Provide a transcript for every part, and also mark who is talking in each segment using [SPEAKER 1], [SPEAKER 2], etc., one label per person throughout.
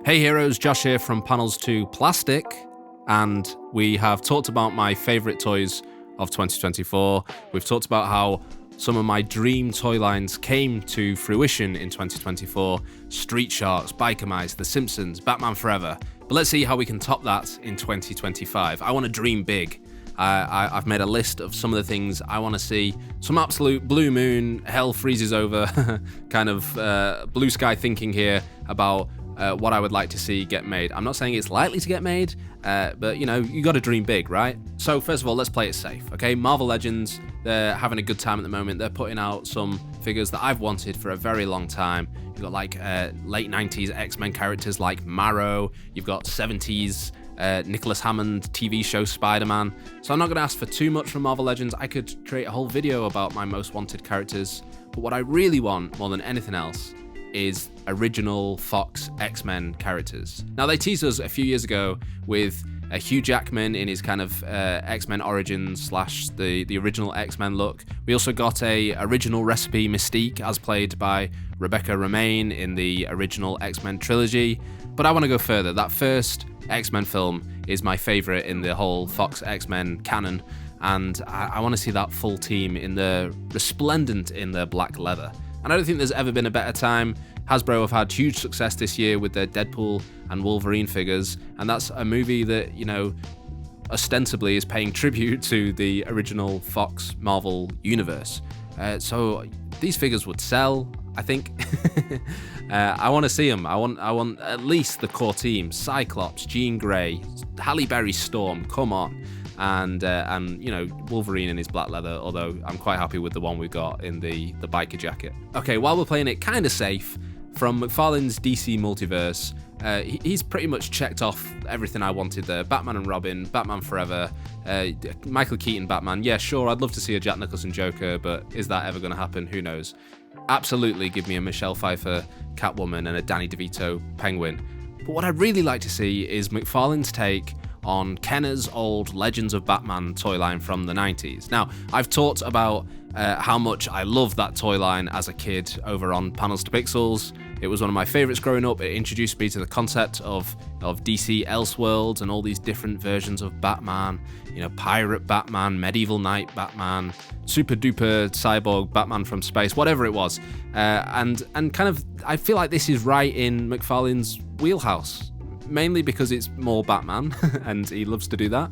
[SPEAKER 1] Hey heroes, Josh here from Panels to Plastic, and we have talked about my favourite toys of 2024. We've talked about how some of my dream toy lines came to fruition in 2024. Street Sharks, Biker Mice, The Simpsons, Batman Forever. But let's see how we can top that in 2025. I want to dream big. I've made a list of some of the things I want to see. Some absolute blue moon, hell freezes over kind of blue sky thinking here about what I would like to see get made. I'm not saying it's likely to get made, but you got to dream big, right? So first of all, let's play it safe, okay? Marvel Legends, they're having a good time at the moment. They're putting out some figures that I've wanted for a very long time. You've got like late 90s X-Men characters like Marrow. You've got 70s Nicholas Hammond TV show Spider-Man. So I'm not going to ask for too much from Marvel Legends. I could create a whole video about my most wanted characters. But what I really want more than anything else is original Fox X-Men characters. Now, they teased us a few years ago with Hugh Jackman in his kind of X-Men Origins / the original X-Men look. We also got a original recipe Mystique as played by Rebecca Romijn in the original X-Men trilogy. But I want to go further. That first X-Men film is my favorite in the whole Fox X-Men canon, and I want to see that full team resplendent in their black leather. And I don't think there's ever been a better time. Hasbro have had huge success this year with their Deadpool and Wolverine figures, and that's a movie that, ostensibly is paying tribute to the original Fox Marvel universe. So these figures would sell, I think. I want to see them. I want at least the core team: Cyclops, Jean Grey, Halle Berry, Storm. Come on. And Wolverine in his black leather, although I'm quite happy with the one we got in the biker jacket. Okay, while we're playing it kind of safe, from McFarlane's DC Multiverse, he's pretty much checked off everything I wanted there. Batman and Robin, Batman Forever, Michael Keaton Batman. Yeah, sure, I'd love to see a Jack Nicholson Joker, but is that ever going to happen? Who knows? Absolutely give me a Michelle Pfeiffer Catwoman and a Danny DeVito Penguin. But what I'd really like to see is McFarlane's take on Kenner's old Legends of Batman toy line from the 90s. Now, I've talked about how much I loved that toy line as a kid over on Panels to Pixels. It was one of my favorites growing up. It introduced me to the concept of DC Elseworlds and all these different versions of Batman. Pirate Batman, Medieval Knight Batman, super duper cyborg Batman from space, whatever it was. And kind of, I feel like this is right in McFarlane's wheelhouse. Mainly because it's more Batman, and he loves to do that.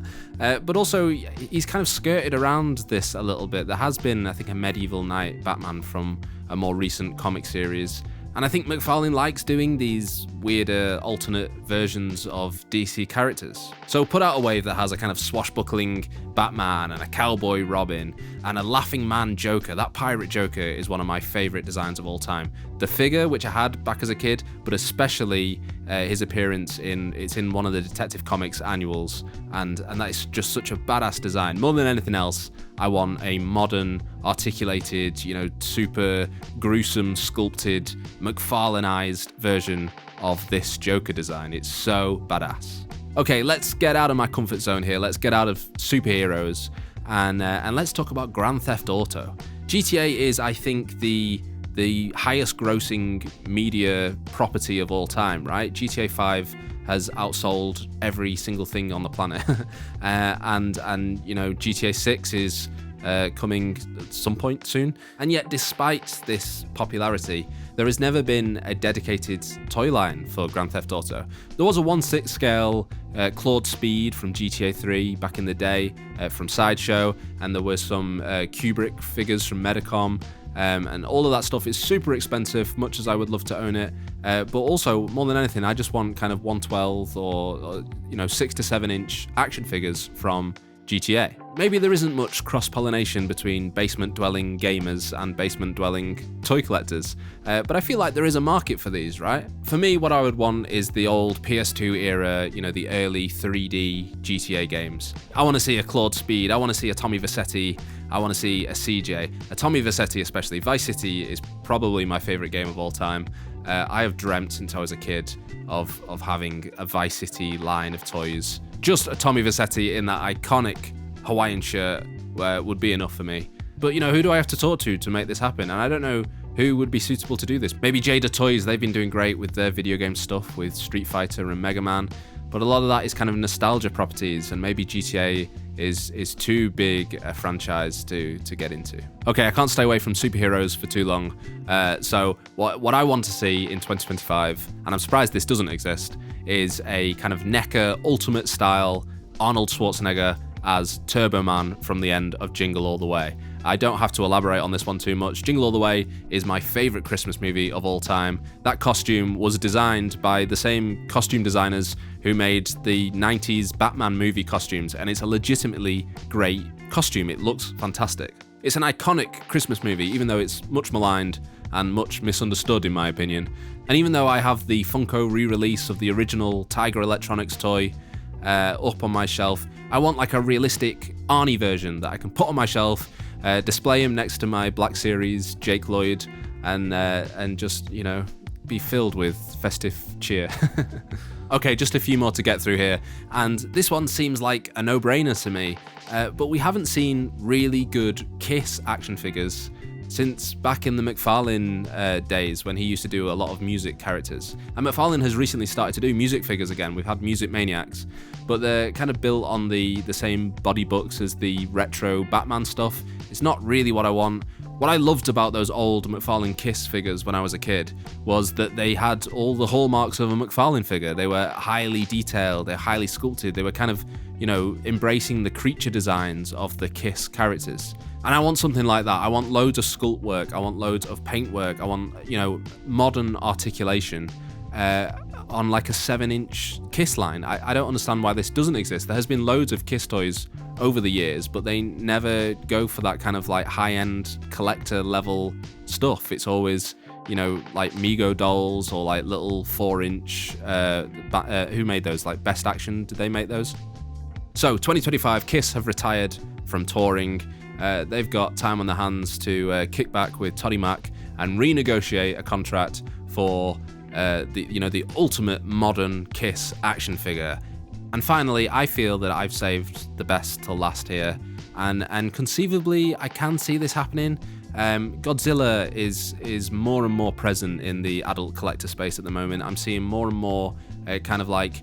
[SPEAKER 1] But also, he's kind of skirted around this a little bit. There has been, I think, a Medieval Knight Batman from a more recent comic series. And I think McFarlane likes doing these weirder alternate versions of DC characters. So put out a wave that has a kind of swashbuckling Batman and a cowboy Robin and a laughing man Joker. That pirate Joker is one of my favorite designs of all time. The figure, which I had back as a kid, but especially his appearance it's in one of the Detective Comics annuals, and that is just such a badass design. More than anything else, I want a modern, articulated, super gruesome, sculpted, McFarlaneized version of this Joker design. It's so badass. Okay, let's get out of my comfort zone here. Let's get out of superheroes and let's talk about Grand Theft Auto. GTA is, I think, the highest grossing media property of all time, right? GTA 5 has outsold every single thing on the planet. and GTA 6 is coming at some point soon. And yet, despite this popularity, there has never been a dedicated toy line for Grand Theft Auto. There was a 1/6 scale Claude Speed from GTA 3 back in the day from Sideshow, and there were some Kubrick figures from Medicom. And all of that stuff is super expensive, much as I would love to own it. But also, more than anything, I just want kind of 1/12 or 6 to 7 inch action figures from GTA. Maybe there isn't much cross-pollination between basement-dwelling gamers and basement-dwelling toy collectors, but I feel like there is a market for these, right? For me, what I would want is the old PS2 era, the early 3D GTA games. I want to see a Claude Speed, I want to see a Tommy Vercetti, I want to see a CJ. A Tommy Vercetti especially. Vice City is probably my favorite game of all time. I have dreamt since I was a kid of having a Vice City line of toys. Just a Tommy Vercetti in that iconic Hawaiian shirt would be enough for me. But who do I have to talk to make this happen? And I don't know who would be suitable to do this. Maybe Jada Toys, they've been doing great with their video game stuff with Street Fighter and Mega Man, but a lot of that is kind of nostalgia properties, and maybe GTA is too big a franchise to get into. Okay, I can't stay away from superheroes for too long. So what I want to see in 2025, and I'm surprised this doesn't exist, is a kind of NECA Ultimate style Arnold Schwarzenegger as Turbo Man from the end of Jingle All the Way. I don't have to elaborate on this one too much. Jingle All the Way is my favorite Christmas movie of all time. That costume was designed by the same costume designers who made the 90s Batman movie costumes, and it's a legitimately great costume. It looks fantastic. It's an iconic Christmas movie, even though it's much maligned and much misunderstood in my opinion. And even though I have the Funko re-release of the original Tiger Electronics toy up on my shelf, I want like a realistic Arnie version that I can put on my shelf, display him next to my Black Series Jake Lloyd, and just, you know, be filled with festive cheer. Okay, just a few more to get through here, and this one seems like a no-brainer to me, but we haven't seen really good Kiss action figures since back in the McFarlane days when he used to do a lot of music characters. And McFarlane has recently started to do music figures again. We've had Music Maniacs, but they're kind of built on the same body books as the retro Batman stuff. It's not really what I want. What I loved about those old McFarlane Kiss figures when I was a kid was that they had all the hallmarks of a McFarlane figure. They were highly detailed, they're highly sculpted, they were kind of, you know, embracing the creature designs of the Kiss characters. And I want something like that. I want loads of sculpt work, I want loads of paint work, I want, you know, modern articulation on like a 7-inch Kiss line. I don't understand why this doesn't exist. There has been loads of Kiss toys over the years, but they never go for that kind of like high-end collector level stuff. It's always, you know, like Mego dolls or like little 4-inch, who made those? Like Best Action, did they make those? So 2025, Kiss have retired from touring. They've got time on their hands to kick back with Toddy Mac and renegotiate a contract for the ultimate modern Kiss action figure. And finally, I feel that I've saved the best till last here, and conceivably I can see this happening. Godzilla is more and more present in the adult collector space at the moment. I'm seeing more and more kind of like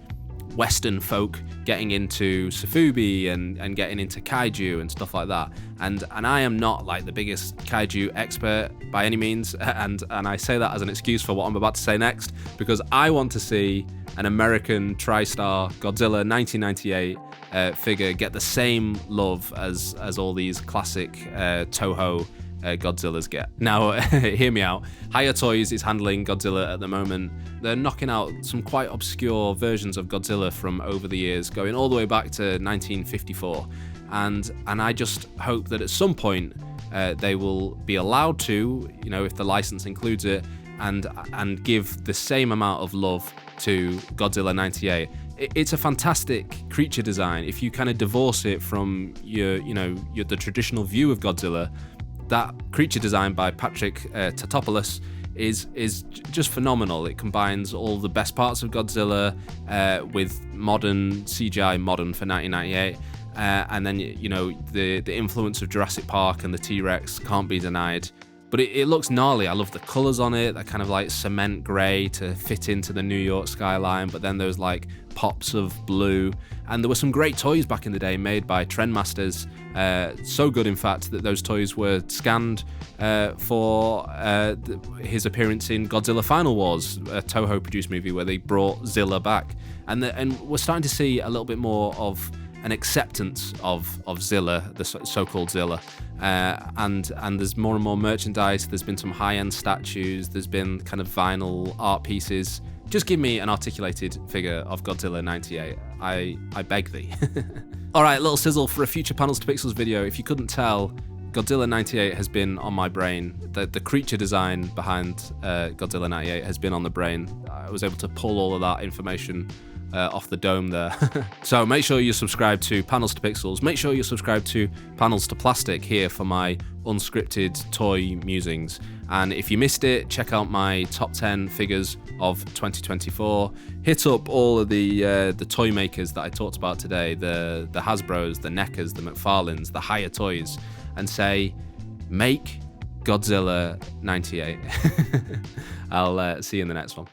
[SPEAKER 1] Western folk getting into Sofubi and getting into kaiju and stuff like that. And I am not like the biggest kaiju expert by any means, and I say that as an excuse for what I'm about to say next, because I want to see an American TriStar Godzilla 1998 figure get the same love as all these classic Toho Godzillas get. Now, hear me out. Hiya Toys is handling Godzilla at the moment. They're knocking out some quite obscure versions of Godzilla from over the years, going all the way back to 1954. And I just hope that at some point they will be allowed to, you know, if the license includes it, and give the same amount of love to Godzilla 98. It's a fantastic creature design. If you kind of divorce it from the traditional view of Godzilla, that creature design by Patrick Tatopoulos is just phenomenal. It combines all the best parts of Godzilla with modern CGI, modern for 1998, and then the influence of Jurassic Park and the T-Rex can't be denied. But it looks gnarly. I love the colors on it. That kind of like cement gray to fit into the New York skyline, but then those like pops of blue. And there were some great toys back in the day made by Trendmasters. So good, in fact, that those toys were scanned for his appearance in Godzilla Final Wars, a Toho-produced movie where they brought Zilla back. And we're starting to see a little bit more of an acceptance of Zilla, the so-called Zilla, and there's more and more merchandise. There's been some high-end statues. There's been kind of vinyl art pieces. Just give me an articulated figure of Godzilla 98. I beg thee. All right, little sizzle for a future Panels to Pixels video. If you couldn't tell, Godzilla 98 has been on my brain. The creature design behind Godzilla 98 has been on the brain. I was able to pull all of that information off the dome there. So make sure you subscribe to Panels to Pixels. Make sure you subscribe to Panels to Plastic here for my unscripted toy musings. And if you missed it, check out my top 10 figures of 2024. Hit up all of the toy makers that I talked about today, the Hasbros, the NECAs, the McFarlanes, the Hiya Toys, and say, make Godzilla 98. I'll see you in the next one.